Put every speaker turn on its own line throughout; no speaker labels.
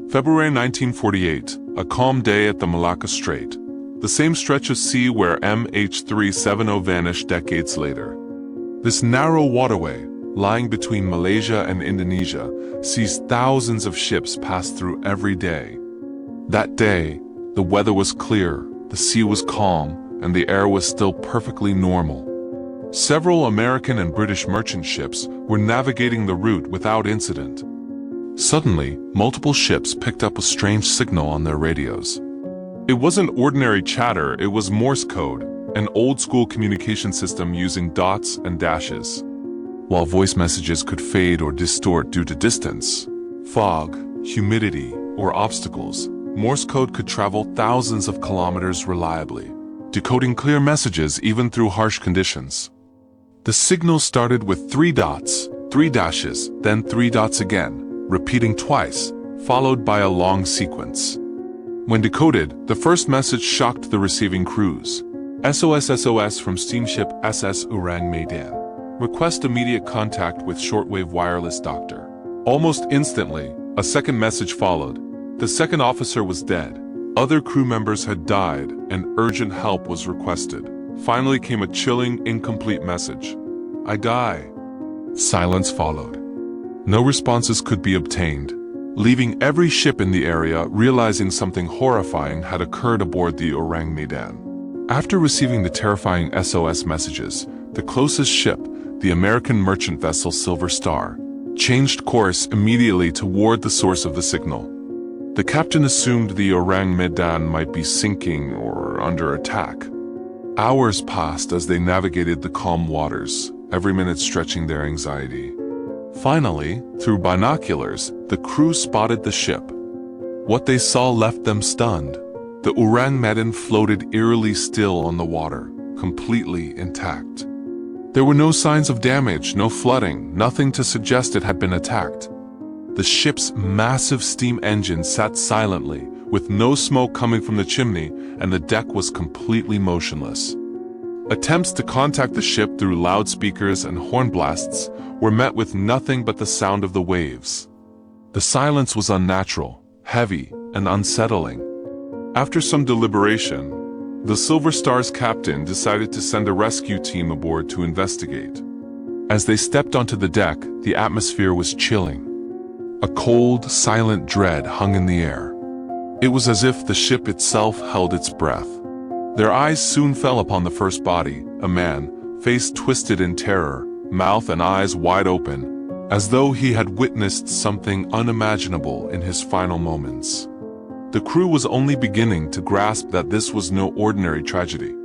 February 1948, a calm day at the Malacca Strait, the same stretch of sea where MH370 vanished decades later. This narrow waterway, lying between Malaysia and Indonesia, sees thousands of ships pass through every day. That day, the weather was clear, the sea was calm, and the air was still perfectly normal. Several American and British merchant ships were navigating the route without incident. Suddenly, multiple ships picked up a strange signal on their radios. It wasn't ordinary chatter, it was Morse code, an old-school communication system using dots and dashes. While voice messages could fade or distort due to distance, fog, humidity, or obstacles, Morse code could travel thousands of kilometers reliably, decoding clear messages even through harsh conditions. The signal started with 3 dots, 3 dashes, then 3 dots again, repeating twice, followed by a long sequence. When decoded, the first message shocked the receiving crews. SOS SOS from steamship SS Orang Medan. Request immediate contact with shortwave wireless doctor. Almost instantly, a second message followed. The second officer was dead. Other crew members had died, and urgent help was requested. Finally came a chilling, incomplete message. I die. Silence followed. No responses could be obtained, leaving every ship in the area realizing something horrifying had occurred aboard the Orang Medan. After receiving the terrifying SOS messages, the closest ship, the American merchant vessel Silver Star, changed course immediately toward the source of the signal. The captain assumed the Orang Medan might be sinking or under attack. Hours passed as they navigated the calm waters, every minute stretching their anxiety. Finally, through binoculars, the crew spotted the ship. What they saw left them stunned. The Orang Medan floated eerily still on the water, completely intact. There were no signs of damage, no flooding, nothing to suggest it had been attacked. The ship's massive steam engine sat silently, with no smoke coming from the chimney, and the deck was completely motionless. Attempts to contact the ship through loudspeakers and horn blasts were met with nothing but the sound of the waves. The silence was unnatural, heavy, and unsettling. After some deliberation, the Silver Star's captain decided to send a rescue team aboard to investigate. As they stepped onto the deck, the atmosphere was chilling. A cold, silent dread hung in the air. It was as if the ship itself held its breath. Their eyes soon fell upon the first body, a man, face twisted in terror, mouth and eyes wide open, as though he had witnessed something unimaginable in his final moments. The crew was only beginning to grasp that this was no ordinary tragedy.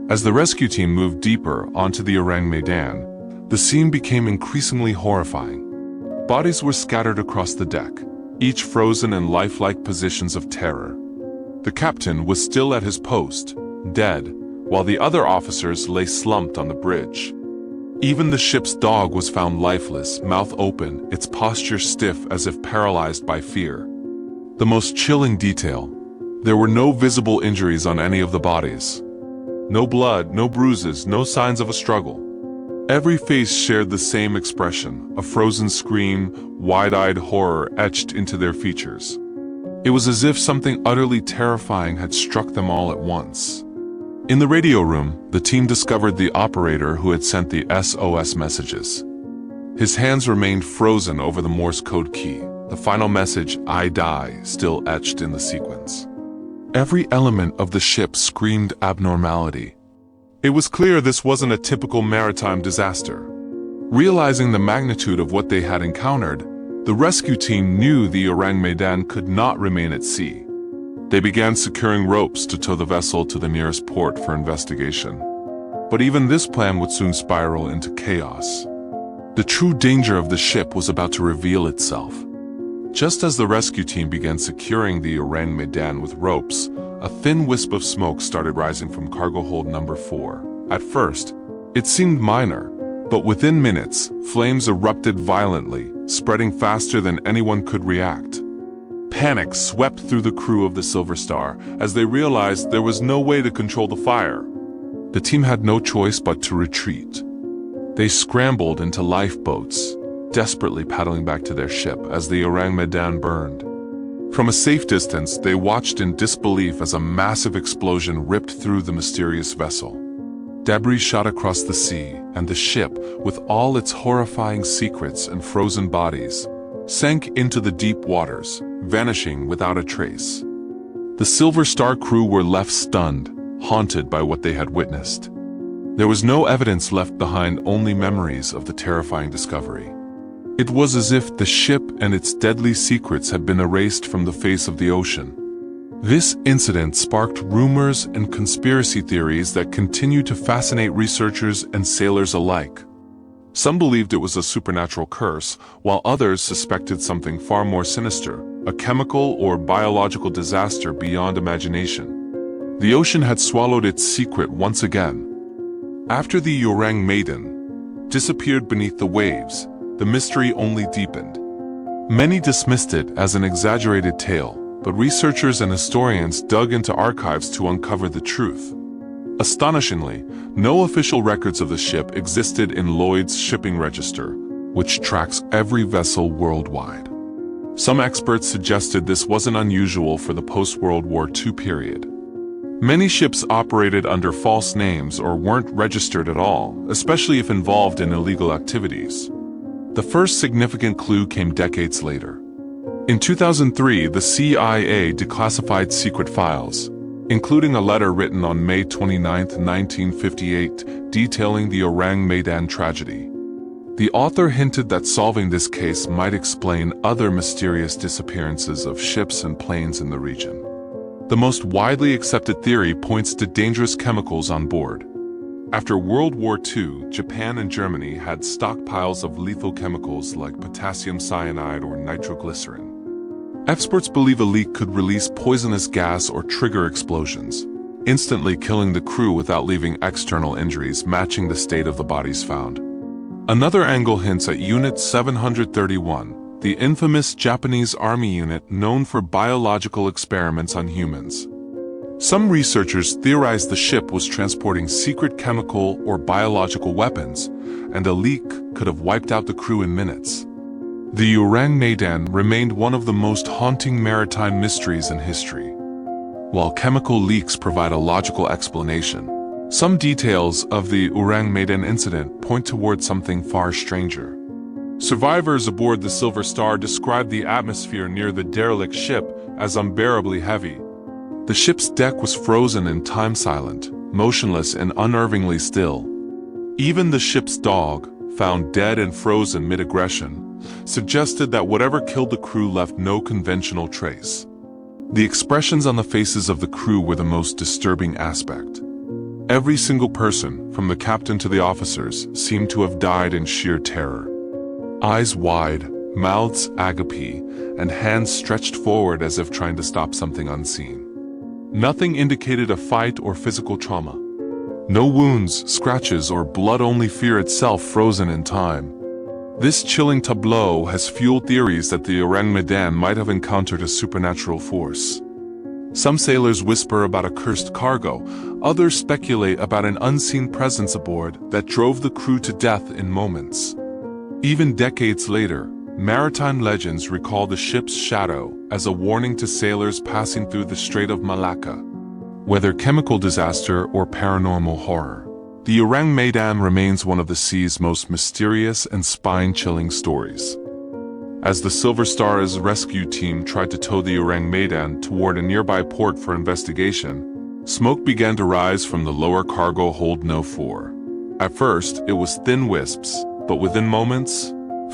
As the rescue team moved deeper onto the Orang Medan, the scene became increasingly horrifying. Bodies were scattered across the deck, each frozen in lifelike positions of terror. The captain was still at his post, dead, while the other officers lay slumped on the bridge. Even the ship's dog was found lifeless, mouth open, its posture stiff as if paralyzed by fear. The most chilling detail: there were no visible injuries on any of the bodies. No blood, no bruises, no signs of a struggle. Every face shared the same expression, a frozen scream, wide-eyed horror etched into their features. It was as if something utterly terrifying had struck them all at once. In the radio room, the team discovered the operator who had sent the SOS messages. His hands remained frozen over the Morse code key, the final message, I die, still etched in the sequence. Every element of the ship screamed abnormality. It was clear this wasn't a typical maritime disaster. Realizing the magnitude of what they had encountered, the rescue team knew the Orang Medan could not remain at sea. They began securing ropes to tow the vessel to the nearest port for investigation. But even this plan would soon spiral into chaos. The true danger of the ship was about to reveal itself. Just as the rescue team began securing the Orang Medan with ropes, a thin wisp of smoke started rising from cargo hold number 4. At first, it seemed minor, but within minutes, flames erupted violently, spreading faster than anyone could react. Panic swept through the crew of the Silver Star as they realized there was no way to control the fire. The team had no choice but to retreat. They scrambled into lifeboats, desperately paddling back to their ship as the Orang Medan burned. From a safe distance, they watched in disbelief as a massive explosion ripped through the mysterious vessel. Debris shot across the sea, and the ship, with all its horrifying secrets and frozen bodies, sank into the deep waters, vanishing without a trace. The Silver Star crew were left stunned, haunted by what they had witnessed. There was no evidence left behind, only memories of the terrifying discovery. It was as if the ship and its deadly secrets had been erased from the face of the ocean. This incident sparked rumors and conspiracy theories that continue to fascinate researchers and sailors alike. Some believed it was a supernatural curse, while others suspected something far more sinister, a chemical or biological disaster beyond imagination. The ocean had swallowed its secret once again. After the Orang Maiden disappeared beneath the waves, the mystery only deepened. Many dismissed it as an exaggerated tale, but researchers and historians dug into archives to uncover the truth. Astonishingly, no official records of the ship existed in Lloyd's shipping register, which tracks every vessel worldwide. Some experts suggested this wasn't unusual for the post-World War II period. Many ships operated under false names or weren't registered at all, especially if involved in illegal activities. The first significant clue came decades later. In 2003, the CIA declassified secret files, including a letter written on May 29, 1958, detailing the Orang Medan tragedy. The author hinted that solving this case might explain other mysterious disappearances of ships and planes in the region. The most widely accepted theory points to dangerous chemicals on board. After World War II, Japan and Germany had stockpiles of lethal chemicals like potassium cyanide or nitroglycerin. Experts believe a leak could release poisonous gas or trigger explosions, instantly killing the crew without leaving external injuries, matching the state of the bodies found. Another angle hints at Unit 731, the infamous Japanese Army unit known for biological experiments on humans. Some researchers theorize the ship was transporting secret chemical or biological weapons, and a leak could have wiped out the crew in minutes. The Orang Medan remained one of the most haunting maritime mysteries in history. While chemical leaks provide a logical explanation, some details of the Orang Medan incident point toward something far stranger. Survivors aboard the Silver Star described the atmosphere near the derelict ship as unbearably heavy. The ship's deck was frozen in time, silent, motionless and unnervingly still. Even the ship's dog, found dead and frozen mid-aggression, suggested that whatever killed the crew left no conventional trace. The expressions on the faces of the crew were the most disturbing aspect. Every single person, from the captain to the officers, seemed to have died in sheer terror. Eyes wide, mouths agape, and hands stretched forward as if trying to stop something unseen. Nothing indicated a fight or physical trauma. No wounds, scratches, or blood, only fear itself frozen in time. This chilling tableau has fueled theories that the Orang Medan might have encountered a supernatural force. Some sailors whisper about a cursed cargo, others speculate about an unseen presence aboard that drove the crew to death in moments. Even decades later, maritime legends recall the ship's shadow as a warning to sailors passing through the Strait of Malacca. Whether chemical disaster or paranormal horror, the Orang Medan remains one of the sea's most mysterious and spine-chilling stories. As the Silver Star's rescue team tried to tow the Orang Medan toward a nearby port for investigation, smoke began to rise from the lower cargo hold No. 4. At first, it was thin wisps, but within moments,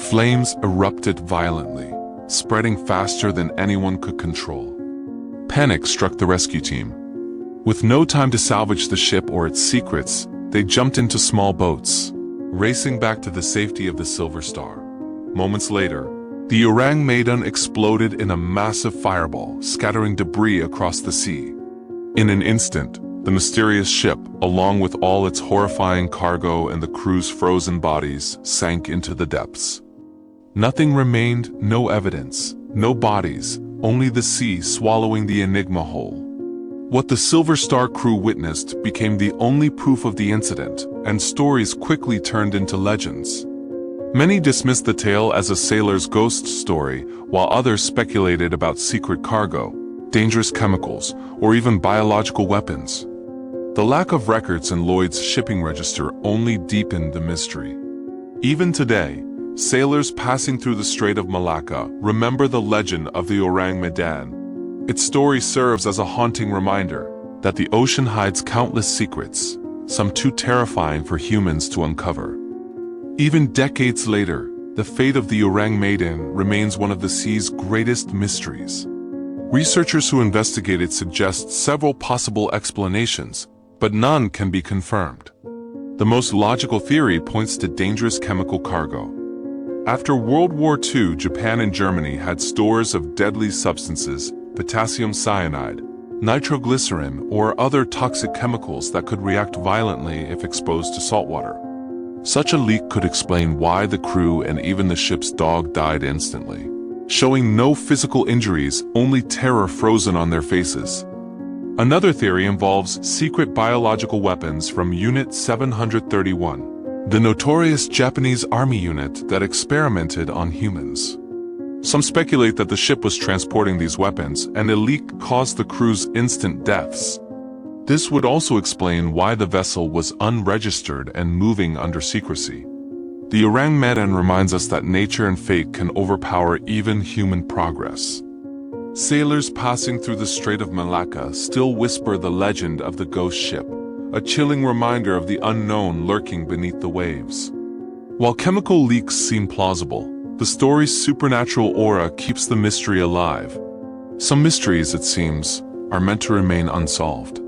flames erupted violently, spreading faster than anyone could control. Panic struck the rescue team. With no time to salvage the ship or its secrets, they jumped into small boats, racing back to the safety of the Silver Star. Moments later, the Orang Medan exploded in a massive fireball, scattering debris across the sea. In an instant, the mysterious ship, along with all its horrifying cargo and the crew's frozen bodies, sank into the depths. Nothing remained, no evidence, no bodies, only the sea swallowing the enigma whole. What the Silver Star crew witnessed became the only proof of the incident, and stories quickly turned into legends. Many dismissed the tale as a sailor's ghost story, while others speculated about secret cargo, dangerous chemicals, or even biological weapons. The lack of records in Lloyd's shipping register only deepened the mystery. Even today, sailors passing through the Strait of Malacca remember the legend of the Orang Medan. Its story serves as a haunting reminder that the ocean hides countless secrets, some too terrifying for humans to uncover. Even decades later, the fate of the Orang Medan remains one of the sea's greatest mysteries. Researchers who investigate it suggest several possible explanations, but none can be confirmed. The most logical theory points to dangerous chemical cargo. After World War II, Japan and Germany had stores of deadly substances, potassium cyanide, nitroglycerin, or other toxic chemicals that could react violently if exposed to saltwater. Such a leak could explain why the crew and even the ship's dog died instantly, showing no physical injuries, only terror frozen on their faces. Another theory involves secret biological weapons from Unit 731, the notorious Japanese army unit that experimented on humans. Some speculate that the ship was transporting these weapons and a leak caused the crew's instant deaths. This would also explain why the vessel was unregistered and moving under secrecy. The Orang Medan reminds us that nature and fate can overpower even human progress. Sailors passing through the Strait of Malacca still whisper the legend of the ghost ship, a chilling reminder of the unknown lurking beneath the waves. While chemical leaks seem plausible, the story's supernatural aura keeps the mystery alive. Some mysteries, it seems, are meant to remain unsolved.